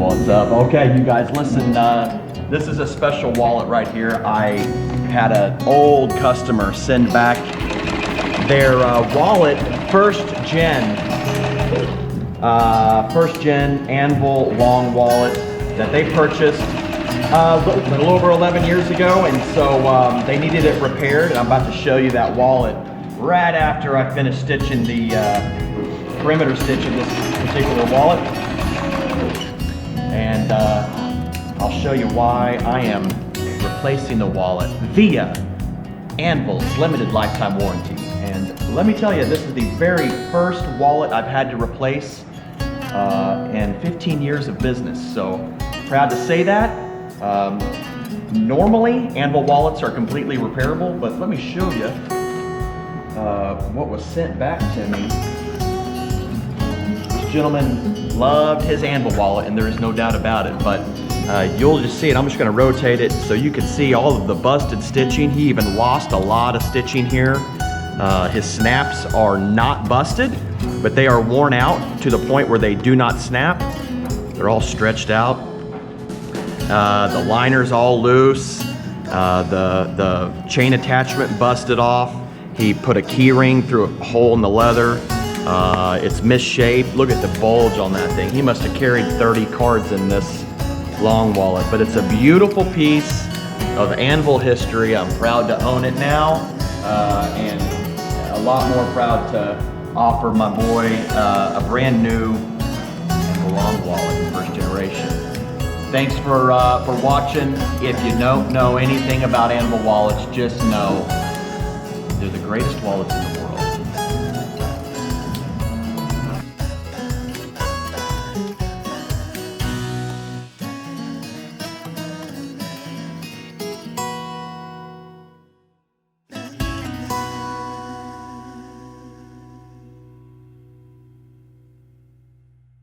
What's up? Okay, you guys, listen, this is a special wallet right here. I had an old customer send back their wallet, first gen Anvil long wallet that they purchased a little over 11 years ago, and so they needed it repaired, and I'm about to show you that wallet right after I finish stitching the perimeter stitch of this particular wallet. And I'll show you why I am replacing the wallet via Anvil's limited lifetime warranty. And let me tell you, this is the very first wallet I've had to replace in 15 years of business. So proud to say that. Normally, Anvil wallets are completely repairable, but let me show you what was sent back to me. This gentleman loved his Anvil wallet, and there is no doubt about it, but you'll just see it. I'm just gonna rotate it so you can see all of the busted stitching. He even lost a lot of stitching here. His snaps are not busted, but they are worn out to the point where they do not snap. They're all stretched out. The liner's all loose. The chain attachment busted off. He put a key ring through a hole in the leather. It's misshaped. Look at the bulge on that thing. He must have carried 30 cards in this long wallet, but it's a beautiful piece of Anvil history. I'm proud to own it now, and a lot more proud to offer my boy a brand new Anvil long wallet, first generation. Thanks for watching. If you don't know anything about Anvil wallets, just know they're the greatest wallets in the world.